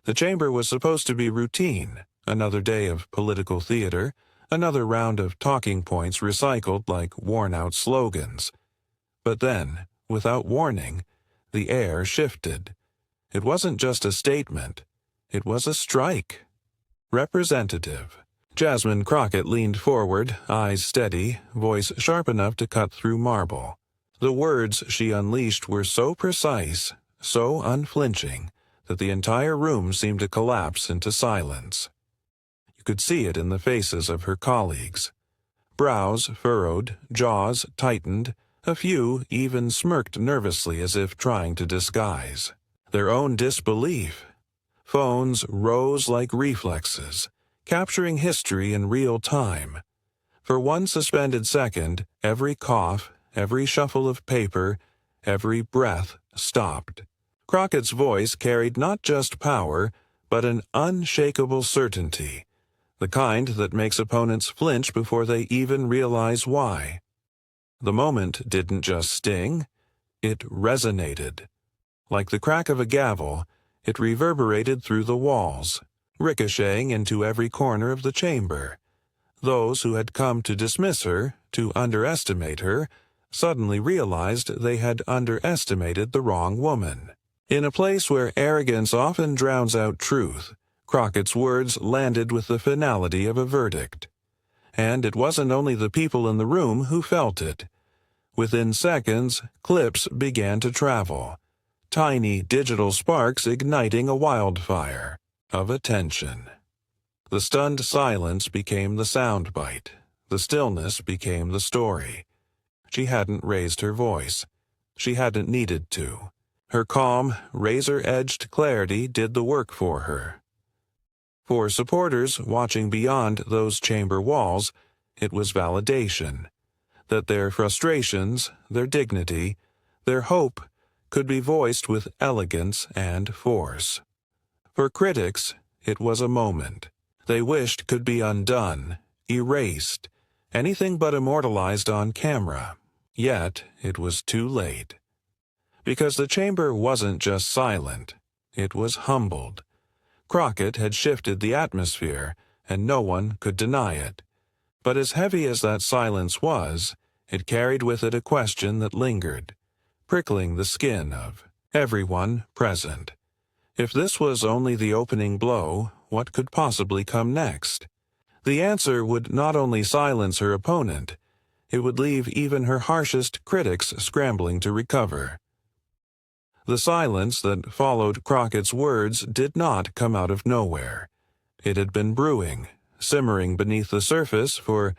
The chamber was supposed to be routine, another day of political theater, another round of talking points recycled like worn-out slogans. But then, without warning, the air shifted. It wasn't just a statement. It was a strike. Representative. Jasmine Crockett leaned forward, eyes steady, voice sharp enough to cut through marble. The words she unleashed were so precise, so unflinching, that the entire room seemed to collapse into silence. You could see it in the faces of her colleagues. Brows furrowed, jaws tightened, a few even smirked nervously as if trying to disguise their own disbelief. Phones rose like reflexes, capturing history in real time. For one suspended second, every cough, every shuffle of paper, every breath stopped. Crockett's voice carried not just power, but an unshakable certainty, the kind that makes opponents flinch before they even realize why. The moment didn't just sting, it resonated. Like the crack of a gavel, it reverberated through the walls, ricocheting into every corner of the chamber. Those who had come to dismiss her, to underestimate her, suddenly realized they had underestimated the wrong woman. In a place where arrogance often drowns out truth, Crockett's words landed with the finality of a verdict. And it wasn't only the people in the room who felt it. Within seconds, clips began to travel, tiny digital sparks igniting a wildfire of attention. The stunned silence became the soundbite. The stillness became the story. She hadn't raised her voice. She hadn't needed to. Her calm, razor-edged clarity did the work for her. For supporters watching beyond those chamber walls, it was validation that their frustrations, their dignity, their hope could be voiced with elegance and force. For critics, it was a moment they wished could be undone, erased, anything but immortalized on camera. Yet it was too late. Because the chamber wasn't just silent, it was humbled. Crockett had shifted the atmosphere, and no one could deny it. But as heavy as that silence was, it carried with it a question that lingered, prickling the skin of everyone present. If this was only the opening blow, what could possibly come next? The answer would not only silence her opponent, it would leave even her harshest critics scrambling to recover. The silence that followed Crockett's words did not come out of nowhere. It had been brewing, simmering beneath the surface for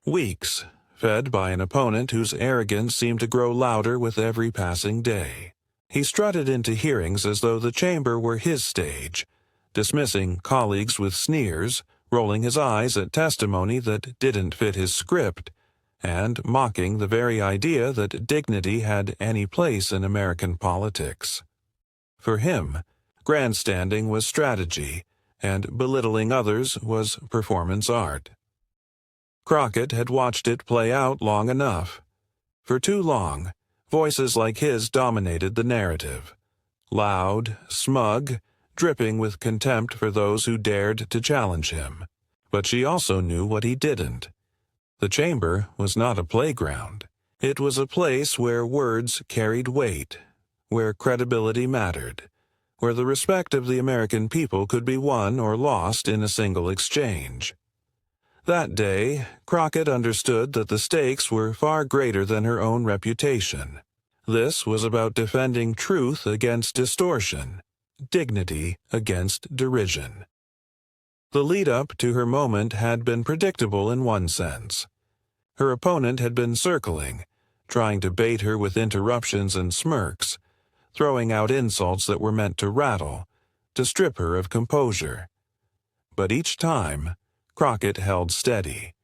weeks, fed by an opponent whose arrogance seemed to grow louder with every passing day. He strutted into hearings as though the chamber were his stage, dismissing colleagues with sneers, rolling his eyes at testimony that didn't fit his script, and mocking the very idea that dignity had any place in American politics. For him, grandstanding was strategy, and belittling others was performance art. Crockett had watched it play out long enough. For too long, voices like his dominated the narrative. Loud, smug, dripping with contempt for those who dared to challenge him. But she also knew what he didn't. The chamber was not a playground. It was a place where words carried weight, where credibility mattered, where the respect of the American people could be won or lost in a single exchange. That day, Crockett understood that the stakes were far greater than her own reputation. This was about defending truth against distortion, dignity against derision. The lead-up to her moment had been predictable in one sense. Her opponent had been circling, trying to bait her with interruptions and smirks, throwing out insults that were meant to rattle, to strip her of composure. But each time, Crockett held steady.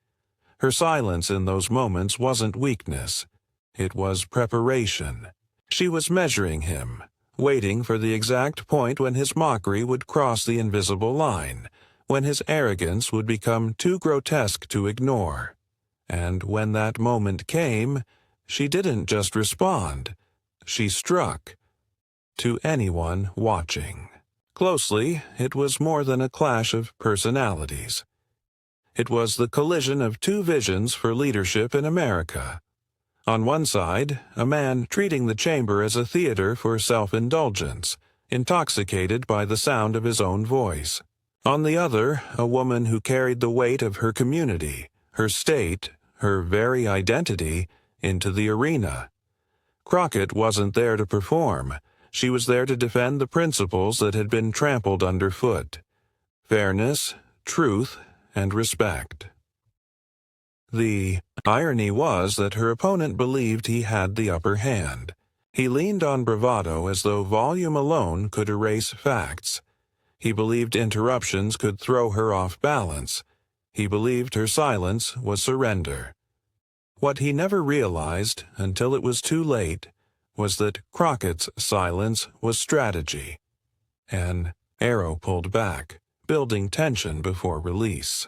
Her silence in those moments wasn't weakness. It was preparation. She was measuring him, waiting for the exact point when his mockery would cross the invisible line, when his arrogance would become too grotesque to ignore. And when that moment came, she didn't just respond. She struck. To anyone watching. Closely, it was more than a clash of personalities. It was the collision of two visions for leadership in America. On one side, a man treating the chamber as a theater for self-indulgence, intoxicated by the sound of his own voice. On the other, a woman who carried the weight of her community, her state, her very identity, into the arena. Crockett wasn't there to perform. She was there to defend the principles that had been trampled underfoot: fairness, truth, and respect. The irony was that her opponent believed he had the upper hand. He leaned on bravado as though volume alone could erase facts. He believed interruptions could throw her off balance. He believed her silence was surrender. What he never realized, until it was too late, was that Crockett's silence was strategy. An arrow pulled back, building tension before release.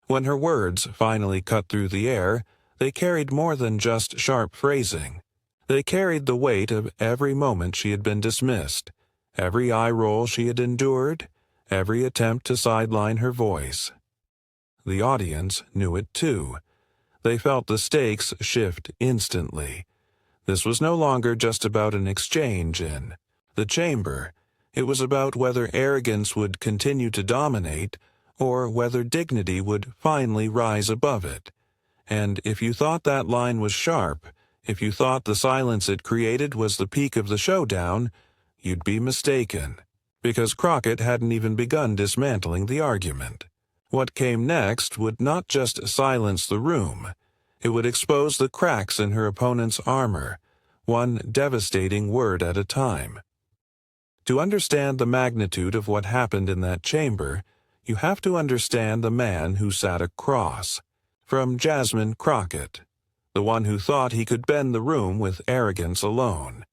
When her words finally cut through the air, they carried more than just sharp phrasing. They carried the weight of every moment she had been dismissed, every eye roll she had endured, every attempt to sideline her voice. The audience knew it too. They felt the stakes shift instantly. This was no longer just about an exchange in the chamber. It was about whether arrogance would continue to dominate, or whether dignity would finally rise above it. And if you thought that line was sharp, if you thought the silence it created was the peak of the showdown, you'd be mistaken, because Crockett hadn't even begun dismantling the argument. What came next would not just silence the room. It would expose the cracks in her opponent's armor, one devastating word at a time. To understand the magnitude of what happened in that chamber, you have to understand the man who sat across from Jasmine Crockett, the one who thought he could bend the room with arrogance alone.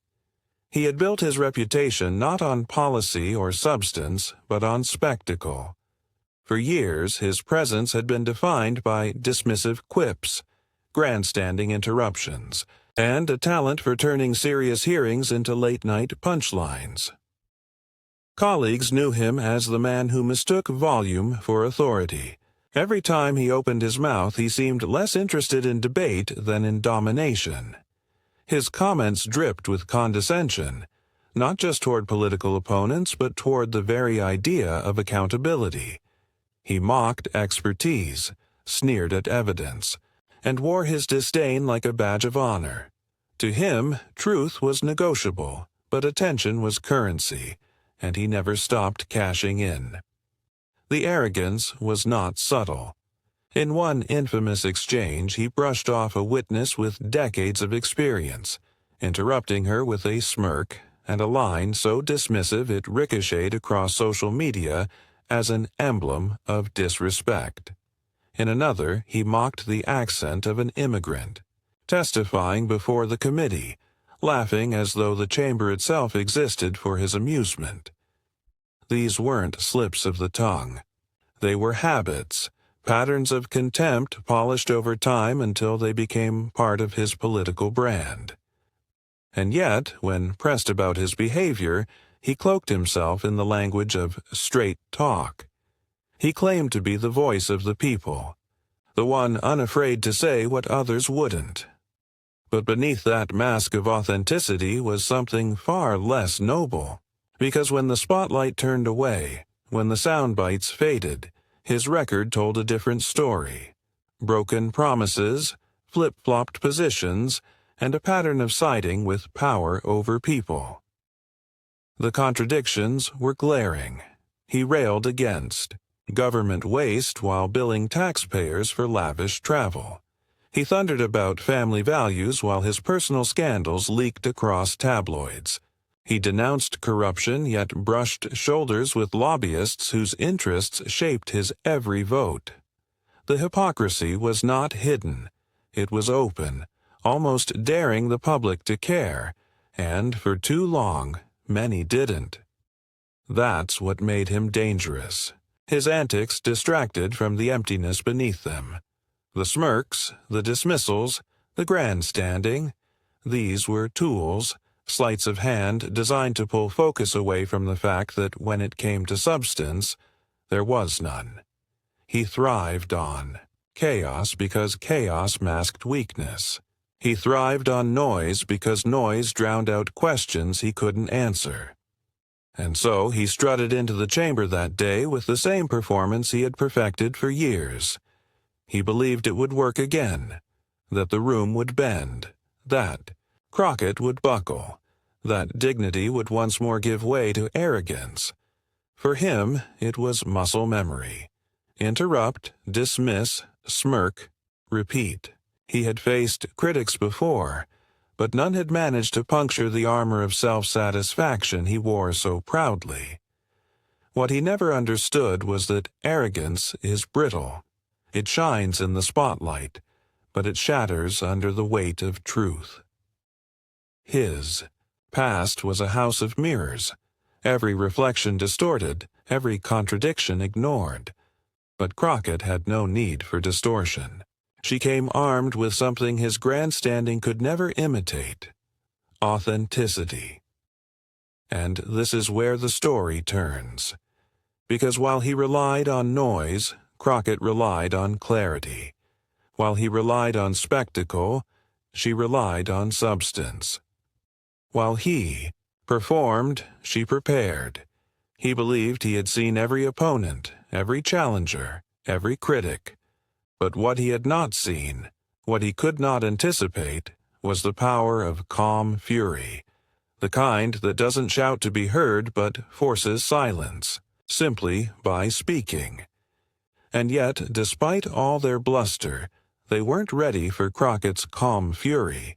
He had built his reputation not on policy or substance, but on spectacle. For years, his presence had been defined by dismissive quips, grandstanding interruptions, and a talent for turning serious hearings into late-night punchlines. Colleagues knew him as the man who mistook volume for authority. Every time he opened his mouth, he seemed less interested in debate than in domination. His comments dripped with condescension, not just toward political opponents, but toward the very idea of accountability. He mocked expertise, sneered at evidence, and wore his disdain like a badge of honor. To him, truth was negotiable, but attention was currency, and he never stopped cashing in. The arrogance was not subtle. In one infamous exchange, he brushed off a witness with decades of experience, interrupting her with a smirk and a line so dismissive it ricocheted across social media as an emblem of disrespect. In another, he mocked the accent of an immigrant, testifying before the committee, laughing as though the chamber itself existed for his amusement. These weren't slips of the tongue. They were habits, patterns of contempt polished over time until they became part of his political brand. And yet, when pressed about his behavior, he cloaked himself in the language of straight talk. He claimed to be the voice of the people, the one unafraid to say what others wouldn't. But beneath that mask of authenticity was something far less noble, because when the spotlight turned away, when the sound bites faded, his record told a different story. Broken promises, flip-flopped positions, and a pattern of siding with power over people. The contradictions were glaring. He railed against government waste while billing taxpayers for lavish travel. He thundered about family values while his personal scandals leaked across tabloids. He denounced corruption yet brushed shoulders with lobbyists whose interests shaped his every vote. The hypocrisy was not hidden. It was open, almost daring the public to care, and for too long, many didn't. That's what made him dangerous. His antics distracted from the emptiness beneath them. The smirks, the dismissals, the grandstanding, these were tools, sleights of hand designed to pull focus away from the fact that when it came to substance, there was none. He thrived on chaos because chaos masked weakness. He thrived on noise because noise drowned out questions he couldn't answer. And so he strutted into the chamber that day with the same performance he had perfected for years. He believed it would work again, that the room would bend, that Crockett would buckle, that dignity would once more give way to arrogance. For him, it was muscle memory. Interrupt, dismiss, smirk, repeat. He had faced critics before, but none had managed to puncture the armor of self-satisfaction he wore so proudly. What he never understood was that arrogance is brittle. It shines in the spotlight, but it shatters under the weight of truth. His past was a house of mirrors, every reflection distorted, every contradiction ignored. But Crockett had no need for distortion. She came armed with something his grandstanding could never imitate: authenticity. And this is where the story turns. Because while he relied on noise, Crockett relied on clarity. While he relied on spectacle, she relied on substance. While he performed, she prepared. He believed he had seen every opponent, every challenger, every critic. But what he had not seen, what he could not anticipate, was the power of calm fury, the kind that doesn't shout to be heard but forces silence, simply by speaking. And yet, despite all their bluster, they weren't ready for Crockett's calm fury.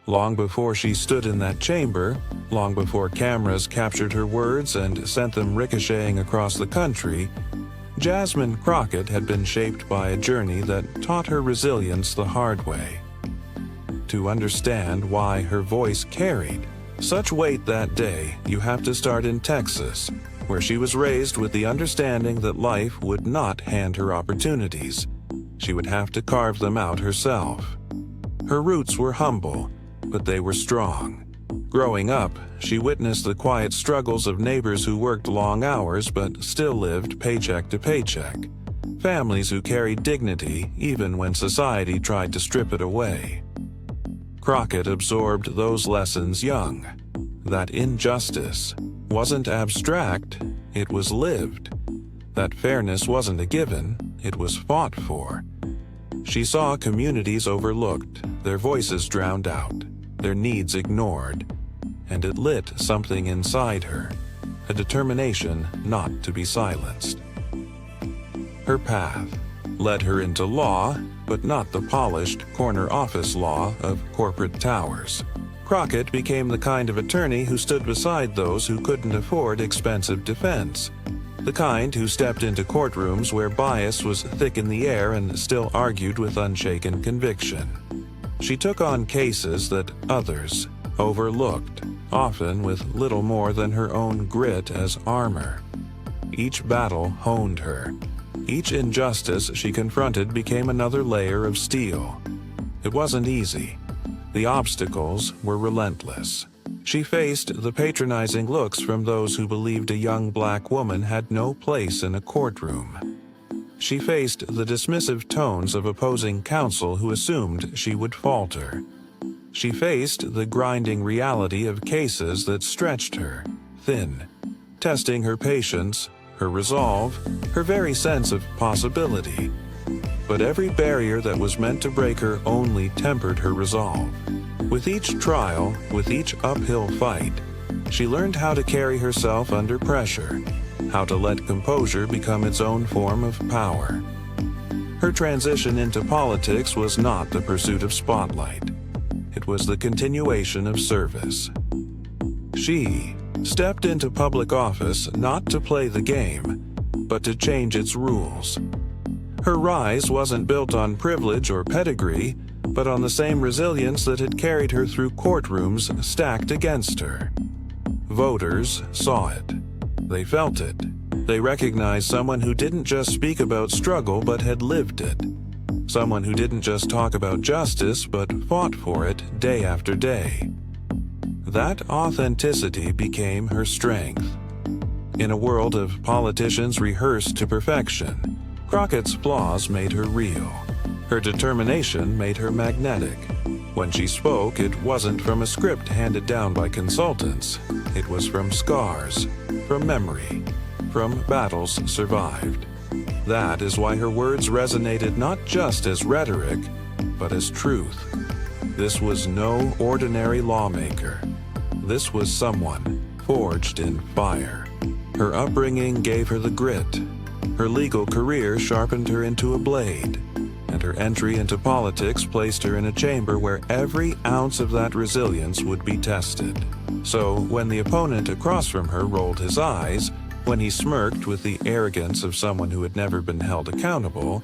Long before she stood in that chamber, long before cameras captured her words and sent them ricocheting across the country, Jasmine Crockett had been shaped by a journey that taught her resilience the hard way. To understand why her voice carried such weight that day, you have to start in Texas, where she was raised with the understanding that life would not hand her opportunities. She would have to carve them out herself. Her roots were humble, but they were strong. Growing up, she witnessed the quiet struggles of neighbors who worked long hours but still lived paycheck to paycheck. Families who carried dignity even when society tried to strip it away. Crockett absorbed those lessons young. That injustice wasn't abstract, it was lived. That fairness wasn't a given, it was fought for. She saw communities overlooked, their voices drowned out, their needs ignored, and it lit something inside her, a determination not to be silenced. Her path led her into law, but not the polished corner office law of corporate towers. Crockett became the kind of attorney who stood beside those who couldn't afford expensive defense, the kind who stepped into courtrooms where bias was thick in the air and still argued with unshaken conviction. She took on cases that others overlooked, often with little more than her own grit as armor. Each battle honed her. Each injustice she confronted became another layer of steel. It wasn't easy. The obstacles were relentless. She faced the patronizing looks from those who believed a young black woman had no place in a courtroom. She faced the dismissive tones of opposing counsel who assumed she would falter. She faced the grinding reality of cases that stretched her thin, testing her patience, her resolve, her very sense of possibility. But every barrier that was meant to break her only tempered her resolve. With each trial, with each uphill fight, she learned how to carry herself under pressure, how to let composure become its own form of power. Her transition into politics was not the pursuit of spotlight. It was the continuation of service. She stepped into public office not to play the game, but to change its rules. Her rise wasn't built on privilege or pedigree, but on the same resilience that had carried her through courtrooms stacked against her. Voters saw it. They felt it. They recognized someone who didn't just speak about struggle but had lived it. Someone who didn't just talk about justice but fought for it day after day. That authenticity became her strength. In a world of politicians rehearsed to perfection, Crockett's flaws made her real. Her determination made her magnetic. When she spoke, it wasn't from a script handed down by consultants. It was from scars, from memory, from battles survived. That is why her words resonated not just as rhetoric, but as truth. This was no ordinary lawmaker. This was someone forged in fire. Her upbringing gave her the grit. Her legal career sharpened her into a blade, and her entry into politics placed her in a chamber where every ounce of that resilience would be tested. So, when the opponent across from her rolled his eyes, when he smirked with the arrogance of someone who had never been held accountable,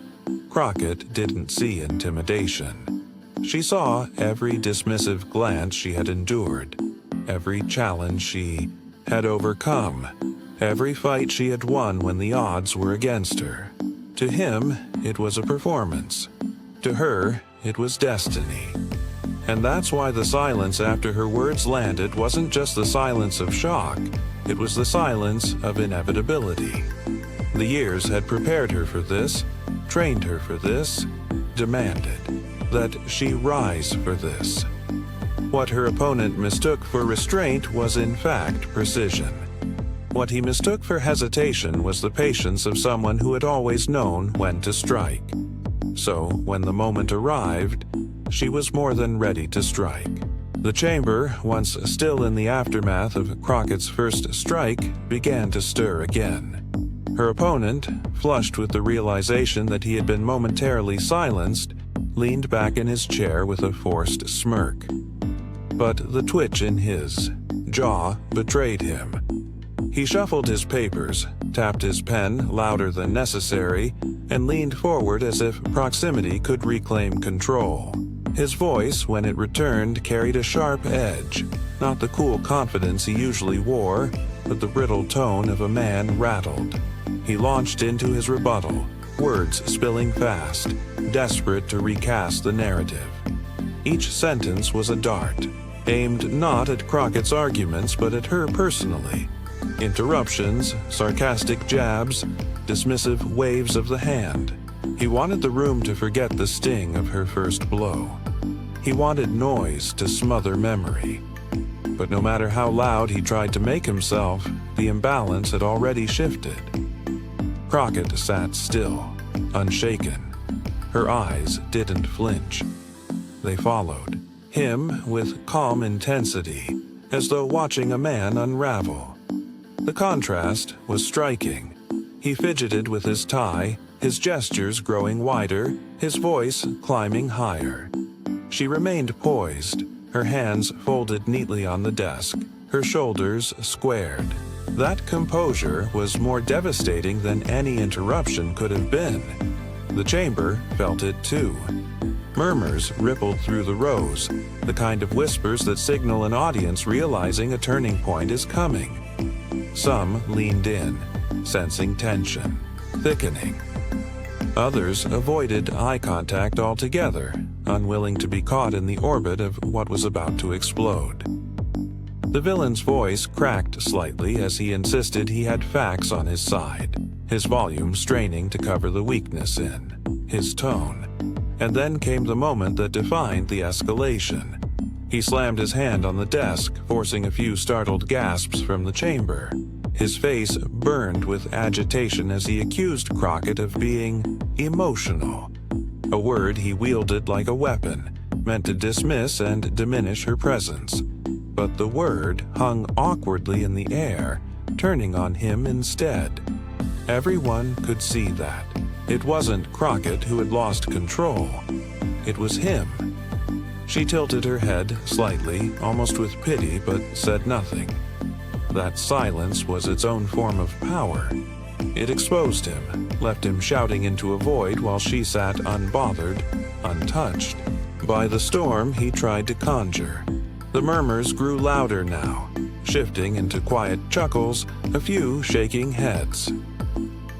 Crockett didn't see intimidation. She saw every dismissive glance she had endured, every challenge she had overcome, every fight she had won when the odds were against her. To him, it was a performance. To her, it was destiny. And that's why the silence after her words landed wasn't just the silence of shock, it was the silence of inevitability. The years had prepared her for this, trained her for this, demanded that she rise for this. What her opponent mistook for restraint was in fact precision. What he mistook for hesitation was the patience of someone who had always known when to strike. So, when the moment arrived, she was more than ready to strike. The chamber, once still in the aftermath of Crockett's first strike, began to stir again. Her opponent, flushed with the realization that he had been momentarily silenced, leaned back in his chair with a forced smirk. But the twitch in his jaw betrayed him. He shuffled his papers, tapped his pen louder than necessary, and leaned forward as if proximity could reclaim control. His voice, when it returned, carried a sharp edge, not the cool confidence he usually wore, but the brittle tone of a man rattled. He launched into his rebuttal, words spilling fast, desperate to recast the narrative. Each sentence was a dart, aimed not at Crockett's arguments but at her personally. Interruptions, sarcastic jabs, dismissive waves of the hand. He wanted the room to forget the sting of her first blow. He wanted noise to smother memory. But no matter how loud he tried to make himself, the imbalance had already shifted. Crockett sat still, unshaken. Her eyes didn't flinch. They followed, him with calm intensity, as though watching a man unravel. The contrast was striking. He fidgeted with his tie, his gestures growing wider, his voice climbing higher. She remained poised, her hands folded neatly on the desk, her shoulders squared. That composure was more devastating than any interruption could have been. The chamber felt it too. Murmurs rippled through the rows, the kind of whispers that signal an audience realizing a turning point is coming. Some leaned in, sensing tension, thickening. Others avoided eye contact altogether, unwilling to be caught in the orbit of what was about to explode. The villain's voice cracked slightly as he insisted he had facts on his side, his volume straining to cover the weakness in his tone. And then came the moment that defined the escalation. He slammed his hand on the desk, forcing a few startled gasps from the chamber. His face burned with agitation as he accused Crockett of being emotional, a word he wielded like a weapon, meant to dismiss and diminish her presence. But the word hung awkwardly in the air, turning on him instead. Everyone could see that. It wasn't Crockett who had lost control. It was him. She tilted her head slightly, almost with pity, but said nothing. That silence was its own form of power. It exposed him, left him shouting into a void while she sat unbothered, untouched. By the storm he tried to conjure. The murmurs grew louder now, shifting into quiet chuckles, a few shaking heads.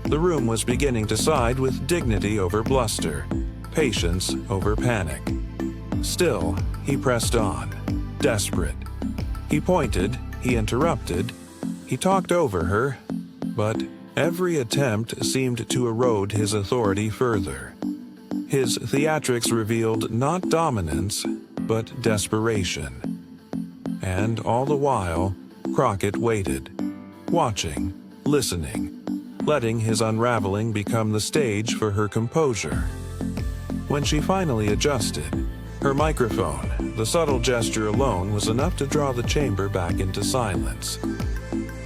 The room was beginning to side with dignity over bluster, patience over panic. Still, he pressed on, desperate. He pointed, he interrupted, he talked over her, but every attempt seemed to erode his authority further. His theatrics revealed not dominance, but desperation. And all the while, Crockett waited, watching, listening, letting his unraveling become the stage for her composure. When she finally adjusted, her microphone, the subtle gesture alone was enough to draw the chamber back into silence.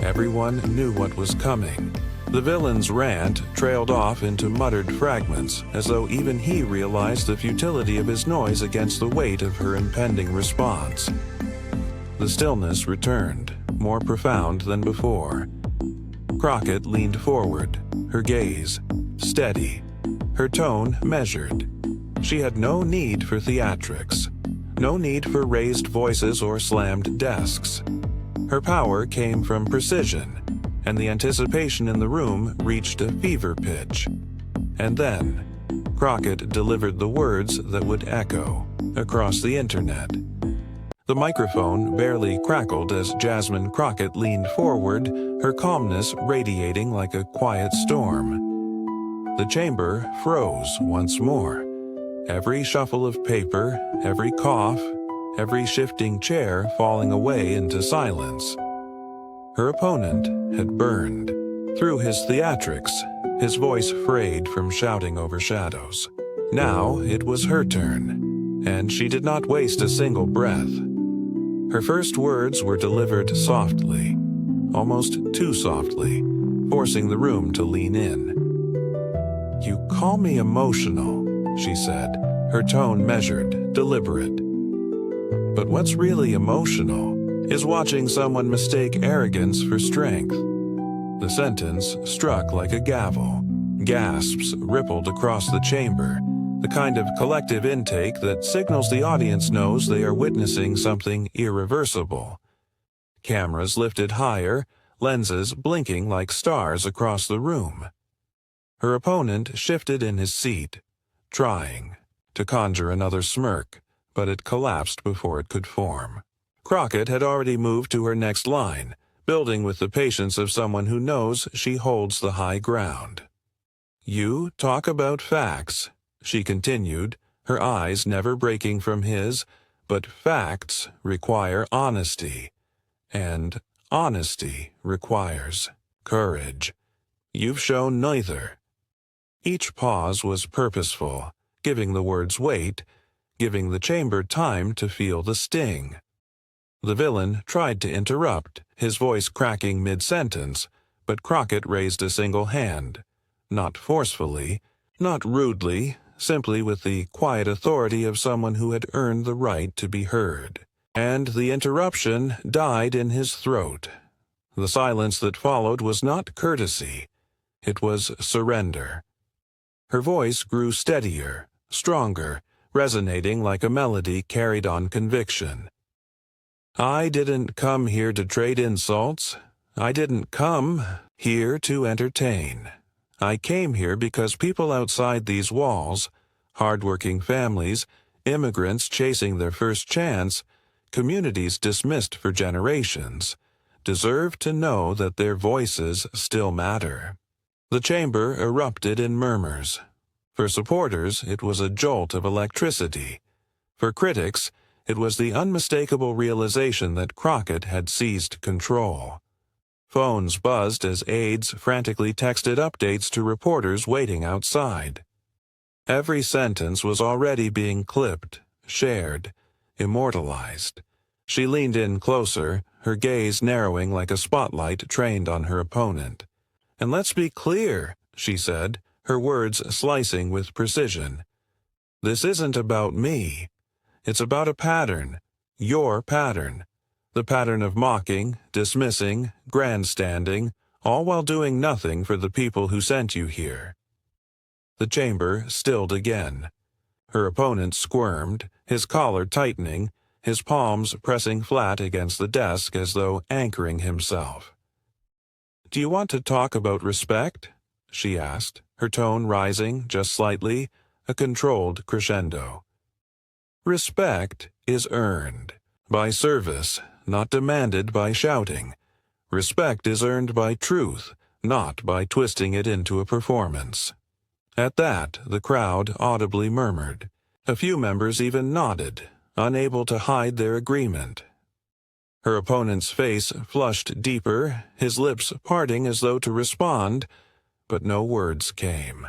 Everyone knew what was coming. The villain's rant trailed off into muttered fragments, as though even he realized the futility of his noise against the weight of her impending response. The stillness returned, more profound than before. Crockett leaned forward, her gaze steady, her tone measured. She had no need for theatrics, no need for raised voices or slammed desks. Her power came from precision, and the anticipation in the room reached a fever pitch. And then, Crockett delivered the words that would echo across the internet. The microphone barely crackled as Jasmine Crockett leaned forward, her calmness radiating like a quiet storm. The chamber froze once more. Every shuffle of paper, every cough, every shifting chair falling away into silence. Her opponent had burned. Through his theatrics, his voice frayed from shouting over shadows. Now it was her turn, and she did not waste a single breath. Her first words were delivered softly, almost too softly, forcing the room to lean in. "You call me emotional," she said, her tone measured, deliberate. "But what's really emotional is watching someone mistake arrogance for strength." The sentence struck like a gavel. Gasps rippled across the chamber, the kind of collective intake that signals the audience knows they are witnessing something irreversible. Cameras lifted higher, lenses blinking like stars across the room. Her opponent shifted in his seat, trying to conjure another smirk, but it collapsed before it could form. Crockett had already moved to her next line, building with the patience of someone who knows she holds the high ground. "You talk about facts," she continued, her eyes never breaking from his, "but facts require honesty, and honesty requires courage. You've shown neither." Each pause was purposeful, giving the words weight, giving the chamber time to feel the sting. The villain tried to interrupt, his voice cracking mid-sentence, but Crockett raised a single hand, not forcefully, not rudely, simply with the quiet authority of someone who had earned the right to be heard. And the interruption died in his throat. The silence that followed was not courtesy, it was surrender. Her voice grew steadier, stronger, resonating like a melody carried on conviction. "I didn't come here to trade insults. I didn't come here to entertain. I came here because people outside these walls, hardworking families, immigrants chasing their first chance, communities dismissed for generations, deserve to know that their voices still matter." The chamber erupted in murmurs. For supporters, it was a jolt of electricity. For critics, it was the unmistakable realization that Crockett had seized control. Phones buzzed as aides frantically texted updates to reporters waiting outside. Every sentence was already being clipped, shared, immortalized. She leaned in closer, her gaze narrowing like a spotlight trained on her opponent. "And let's be clear," she said, her words slicing with precision. "This isn't about me. It's about a pattern, your pattern. The pattern of mocking, dismissing, grandstanding, all while doing nothing for the people who sent you here." The chamber stilled again. Her opponent squirmed, his collar tightening, his palms pressing flat against the desk as though anchoring himself. "Do you want to talk about respect?" she asked, her tone rising just slightly, a controlled crescendo. Respect is earned by service, not demanded by shouting. Respect is earned by truth, not by twisting it into a performance. At that, the crowd audibly murmured. A few members even nodded, unable to hide their agreement. Her opponent's face flushed deeper, his lips parting as though to respond, but no words came.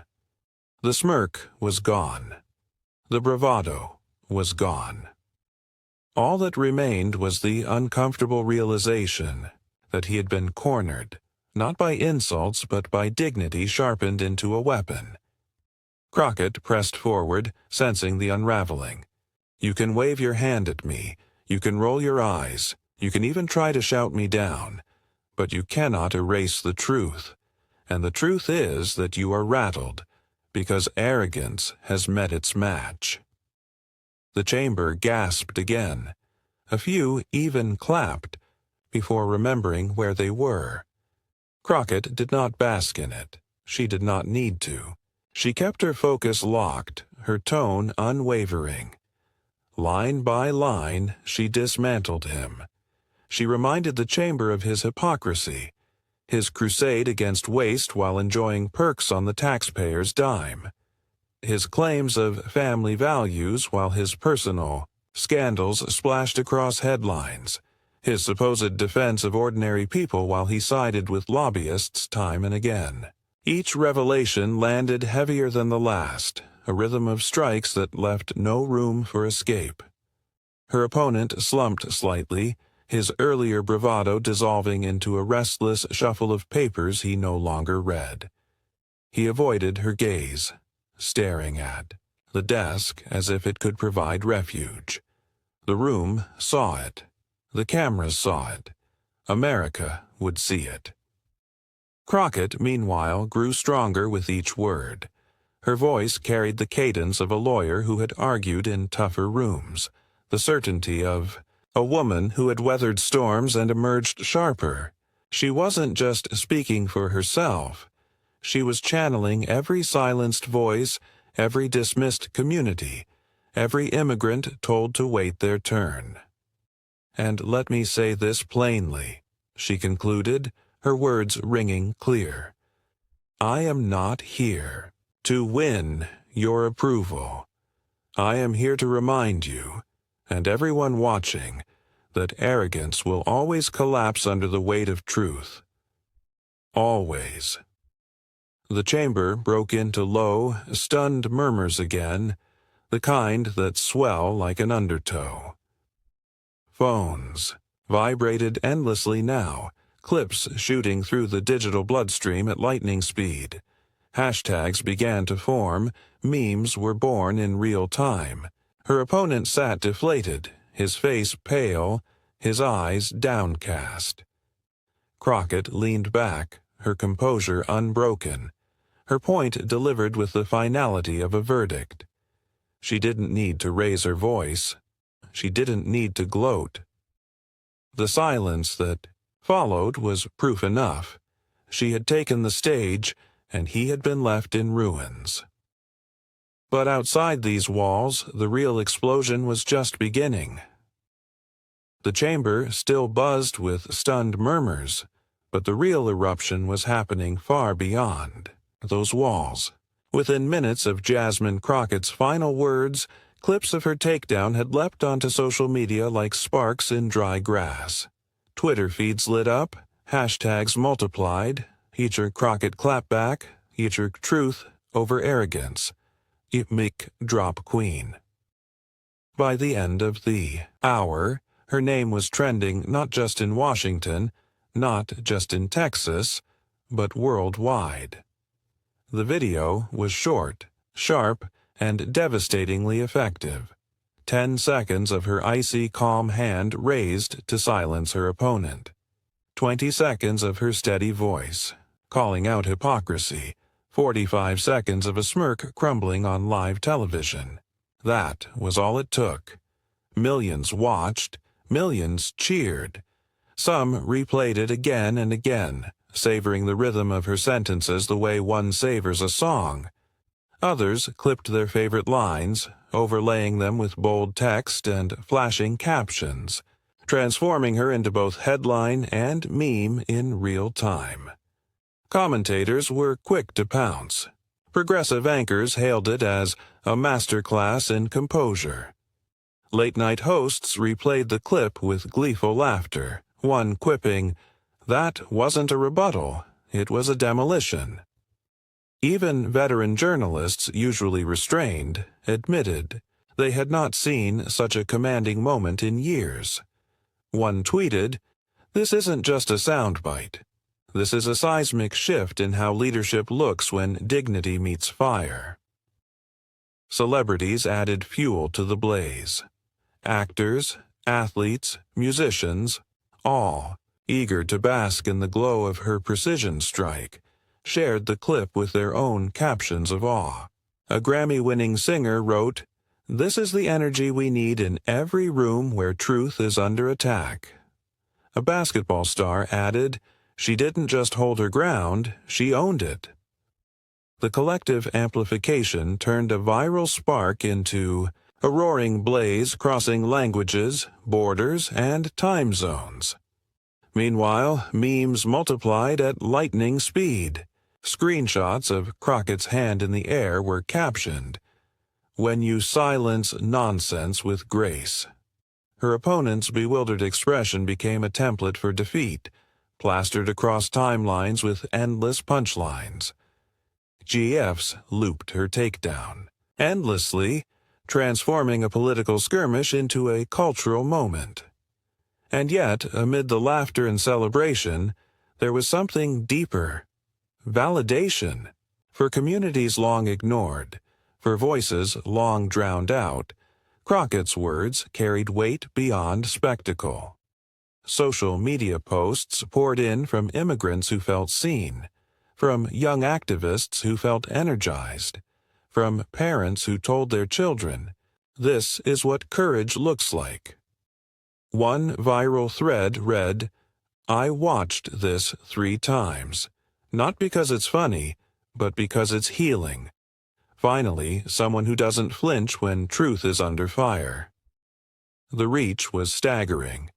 The smirk was gone. The bravado was gone. All that remained was the uncomfortable realization that he had been cornered, not by insults but by dignity sharpened into a weapon. Crockett pressed forward, sensing the unraveling. You can wave your hand at me, you can roll your eyes, you can even try to shout me down, but you cannot erase the truth. And the truth is that you are rattled, because arrogance has met its match. The chamber gasped again. A few even clapped, before remembering where they were. Crockett did not bask in it. She did not need to. She kept her focus locked, her tone unwavering. Line by line, she dismantled him. She reminded the chamber of his hypocrisy, his crusade against waste while enjoying perks on the taxpayer's dime, his claims of family values while his personal scandals splashed across headlines, his supposed defense of ordinary people while he sided with lobbyists time and again. Each revelation landed heavier than the last, a rhythm of strikes that left no room for escape. Her opponent slumped slightly, his earlier bravado dissolving into a restless shuffle of papers he no longer read. He avoided her gaze, staring at the desk as if it could provide refuge. The room saw it. The cameras saw it. America would see it. Crockett, meanwhile, grew stronger with each word. Her voice carried the cadence of a lawyer who had argued in tougher rooms, the certainty of a woman who had weathered storms and emerged sharper. She wasn't just speaking for herself. She was channeling every silenced voice, every dismissed community, every immigrant told to wait their turn. And let me say this plainly, she concluded, her words ringing clear. I am not here to win your approval. I am here to remind you, and everyone watching, that arrogance will always collapse under the weight of truth. Always. The chamber broke into low, stunned murmurs again, the kind that swell like an undertow. Phones vibrated endlessly now, clips shooting through the digital bloodstream at lightning speed. Hashtags began to form, memes were born in real time. Her opponent sat deflated, his face pale, his eyes downcast. Crockett leaned back, her composure unbroken, her point delivered with the finality of a verdict. She didn't need to raise her voice. She didn't need to gloat. The silence that followed was proof enough. She had taken the stage, and he had been left in ruins. But outside these walls, the real explosion was just beginning. The chamber still buzzed with stunned murmurs, but the real eruption was happening far beyond those walls. Within minutes of Jasmine Crockett's final words, clips of her takedown had leapt onto social media like sparks in dry grass. Twitter feeds lit up, hashtags multiplied, Eacher Crockett clapback, Eacher truth over arrogance, Mick drop queen. By the end of the hour, her name was trending not just in Washington, not just in Texas, but worldwide. The video was short, sharp, and devastatingly effective. 10 seconds of her icy, calm hand raised to silence her opponent. 20 seconds of her steady voice, calling out hypocrisy. 45 seconds of a smirk crumbling on live television. That was all it took. Millions watched, millions cheered. Some replayed it again and again, savoring the rhythm of her sentences the way one savors a song. Others clipped their favorite lines, overlaying them with bold text and flashing captions, transforming her into both headline and meme in real time. Commentators were quick to pounce. Progressive anchors hailed it as a masterclass in composure. Late-night hosts replayed the clip with gleeful laughter, one quipping, "That wasn't a rebuttal, it was a demolition." Even veteran journalists, usually restrained, admitted they had not seen such a commanding moment in years. One tweeted, "This isn't just a soundbite. This is a seismic shift in how leadership looks when dignity meets fire." Celebrities added fuel to the blaze. Actors, athletes, musicians, all, eager to bask in the glow of her precision strike, shared the clip with their own captions of awe. A Grammy-winning singer wrote, "This is the energy we need in every room where truth is under attack." A basketball star added, "She didn't just hold her ground, she owned it." The collective amplification turned a viral spark into a roaring blaze crossing languages, borders, and time zones. Meanwhile, memes multiplied at lightning speed. Screenshots of Crockett's hand in the air were captioned, "When you silence nonsense with grace." Her opponent's bewildered expression became a template for defeat, plastered across timelines with endless punchlines. GFs looped her takedown, endlessly, transforming a political skirmish into a cultural moment. And yet, amid the laughter and celebration, there was something deeper. Validation. For communities long ignored, for voices long drowned out, Crockett's words carried weight beyond spectacle. Social media posts poured in from immigrants who felt seen, from young activists who felt energized, from parents who told their children, "This is what courage looks like." One viral thread read, "I watched this 3 times, not because it's funny, but because it's healing. Finally, someone who doesn't flinch when truth is under fire." The reach was staggering.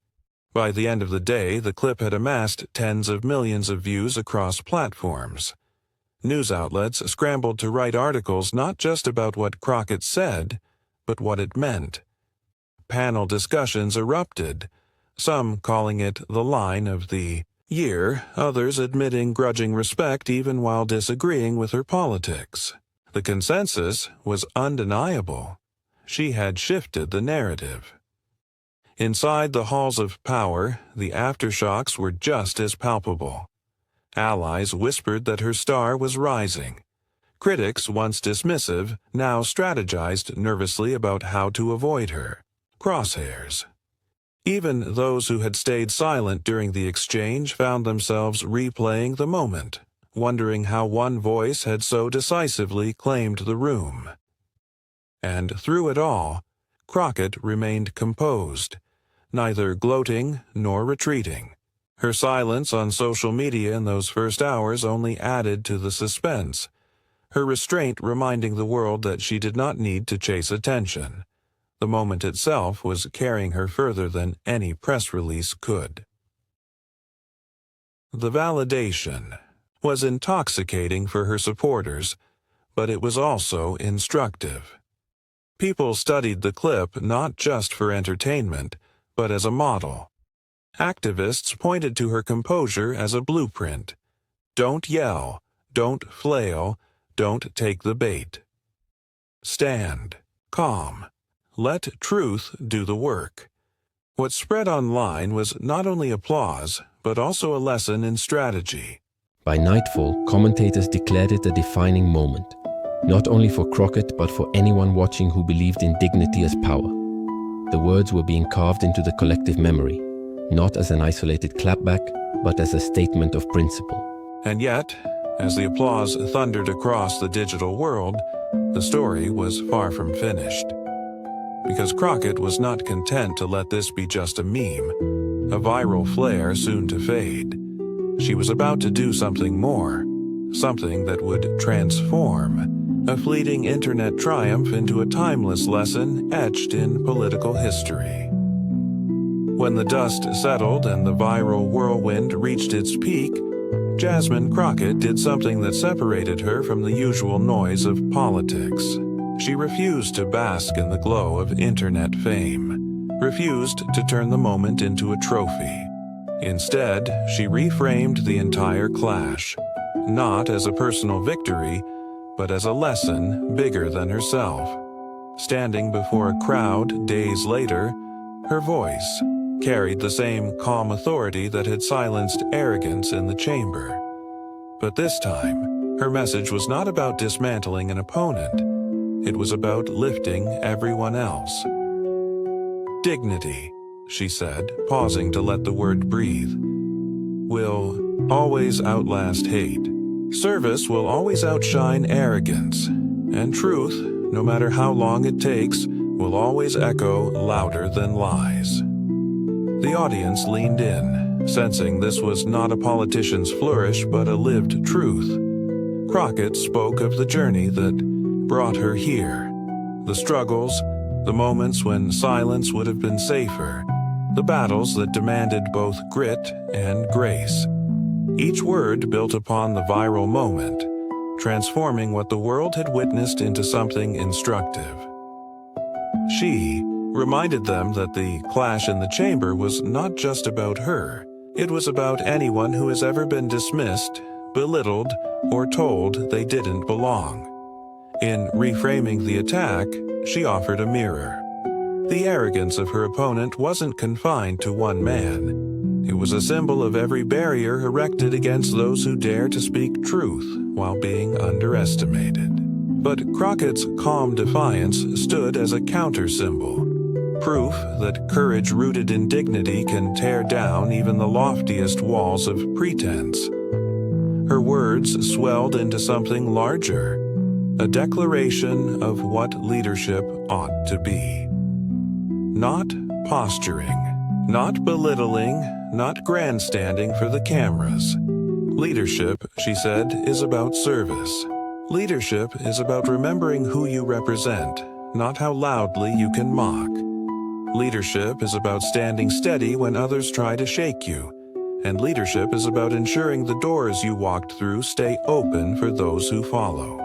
By the end of the day, the clip had amassed tens of millions of views across platforms. News outlets scrambled to write articles not just about what Crockett said, but what it meant. Panel discussions erupted, some calling it the line of the year, others admitting grudging respect even while disagreeing with her politics. The consensus was undeniable. She had shifted the narrative. Inside the halls of power, the aftershocks were just as palpable. Allies whispered that her star was rising. Critics, once dismissive, now strategized nervously about how to avoid her crosshairs. Even those who had stayed silent during the exchange found themselves replaying the moment, wondering how one voice had so decisively claimed the room. And through it all, Crockett remained composed, neither gloating nor retreating. Her silence on social media in those first hours only added to the suspense, her restraint reminding the world that she did not need to chase attention. The moment itself was carrying her further than any press release could. The validation was intoxicating for her supporters, but it was also instructive. People studied the clip not just for entertainment, but as a model. Activists pointed to her composure as a blueprint. Don't yell, don't flail, don't take the bait. Stand, calm. Let truth do the work. What spread online was not only applause, but also a lesson in strategy. By nightfall, commentators declared it a defining moment, not only for Crockett but for anyone watching who believed in dignity as power. The words were being carved into the collective memory, not as an isolated clapback, but as a statement of principle. And yet, as the applause thundered across the digital world, the story was far from finished. Because Crockett was not content to let this be just a meme, a viral flare soon to fade. She was about to do something more, something that would transform, a fleeting internet triumph into a timeless lesson etched in political history. When the dust settled and the viral whirlwind reached its peak, Jasmine Crockett did something that separated her from the usual noise of politics. She refused to bask in the glow of internet fame, refused to turn the moment into a trophy. Instead, she reframed the entire clash, not as a personal victory, but as a lesson bigger than herself. Standing before a crowd days later, her voice carried the same calm authority that had silenced arrogance in the chamber. But this time, her message was not about dismantling an opponent. It was about lifting everyone else. Dignity, she said, pausing to let the word breathe, will always outlast hate. Service will always outshine arrogance. And truth, no matter how long it takes, will always echo louder than lies. The audience leaned in, sensing this was not a politician's flourish but a lived truth. Crockett spoke of the journey that brought her here, the struggles, the moments when silence would have been safer, the battles that demanded both grit and grace. Each word built upon the viral moment, transforming what the world had witnessed into something instructive. She reminded them that the clash in the chamber was not just about her. It was about anyone who has ever been dismissed, belittled, or told they didn't belong. In reframing the attack, she offered a mirror. The arrogance of her opponent wasn't confined to one man. It was a symbol of every barrier erected against those who dare to speak truth while being underestimated. But Crockett's calm defiance stood as a counter-symbol, proof that courage rooted in dignity can tear down even the loftiest walls of pretense. Her words swelled into something larger, a declaration of what leadership ought to be. Not posturing, not belittling, not grandstanding for the cameras. Leadership, she said, is about service. Leadership is about remembering who you represent, not how loudly you can mock. Leadership is about standing steady when others try to shake you. And leadership is about ensuring the doors you walked through stay open for those who follow.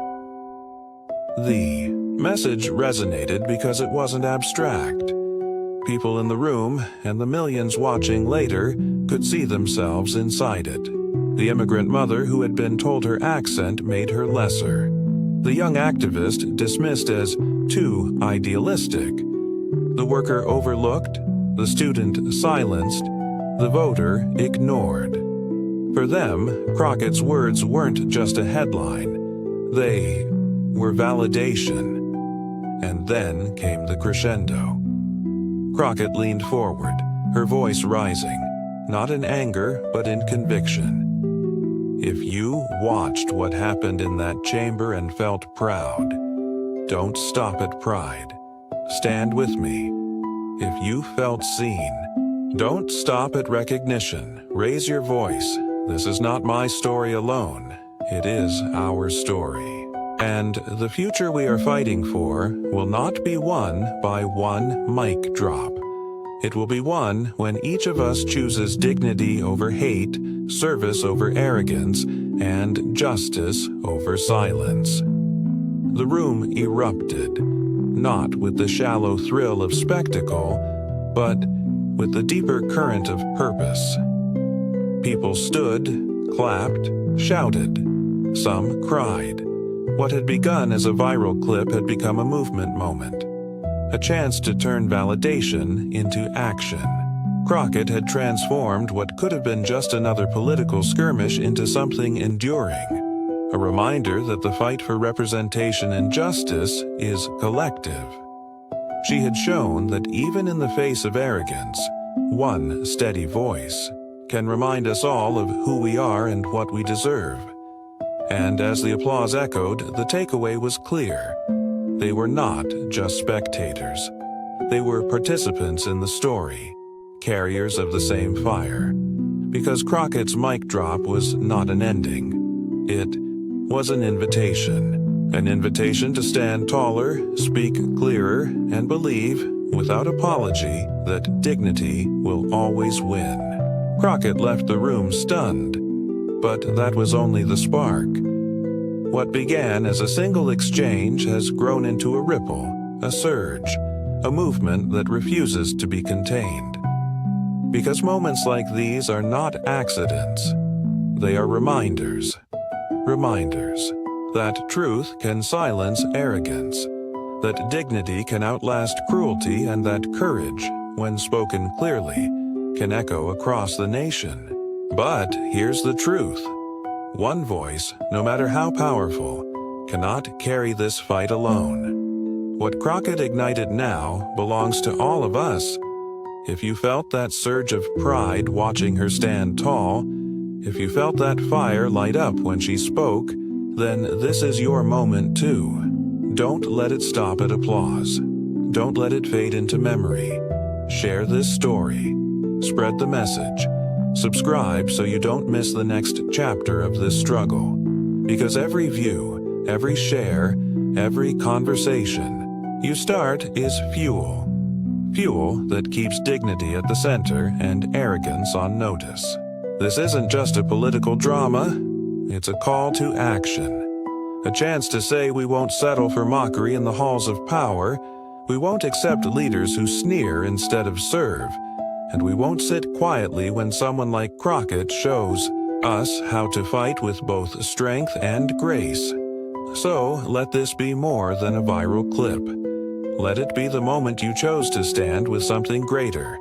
The message resonated because it wasn't abstract. People in the room, and the millions watching later, could see themselves inside it. The immigrant mother who had been told her accent made her lesser. The young activist dismissed as too idealistic. The worker overlooked, the student silenced, the voter ignored. For them, Crockett's words weren't just a headline. They were validation. And then came the crescendo. Crockett leaned forward, her voice rising, not in anger, but in conviction. If you watched what happened in that chamber and felt proud, don't stop at pride. Stand with me. If you felt seen, don't stop at recognition. Raise your voice. This is not my story alone. It is our story. And the future we are fighting for will not be won by one mic drop. It will be won when each of us chooses dignity over hate, service over arrogance, and justice over silence. The room erupted, not with the shallow thrill of spectacle, but with the deeper current of purpose. People stood, clapped, shouted. Some cried. What had begun as a viral clip had become a movement moment, a chance to turn validation into action. Crockett had transformed what could have been just another political skirmish into something enduring, a reminder that the fight for representation and justice is collective. She had shown that even in the face of arrogance, one steady voice can remind us all of who we are and what we deserve. And as the applause echoed, the takeaway was clear. They were not just spectators. They were participants in the story, carriers of the same fire. because Crockett's mic drop was not an ending. It was an invitation to stand taller, speak clearer, and believe, without apology, that dignity will always win. Crockett left the room stunned, but that was only the spark. What began as a single exchange has grown into a ripple, a surge, a movement that refuses to be contained. Because moments like these are not accidents. They are reminders. Reminders that truth can silence arrogance, that dignity can outlast cruelty, and that courage, when spoken clearly, can echo across the nation. But here's the truth. One voice, no matter how powerful, cannot carry this fight alone. What Crockett ignited now belongs to all of us. If you felt that surge of pride watching her stand tall, if you felt that fire light up when she spoke, then this is your moment too. Don't let it stop at applause. Don't let it fade into memory. Share this story. Spread the message. Subscribe so you don't miss the next chapter of this struggle. Because every view, every share, every conversation you start is fuel. Fuel that keeps dignity at the center and arrogance on notice. This isn't just a political drama. It's a call to action. A chance to say we won't settle for mockery in the halls of power. We won't accept leaders who sneer instead of serve. And we won't sit quietly when someone like Crockett shows us how to fight with both strength and grace. So let this be more than a viral clip. Let it be the moment you chose to stand with something greater.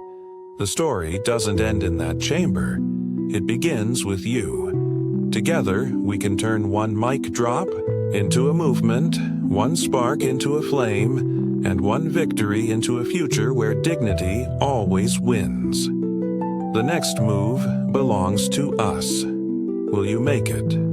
The story doesn't end in that chamber. It begins with you. Together, we can turn one mic drop into a movement, one spark into a flame, and one victory into a future where dignity always wins. The next move belongs to us. Will you make it?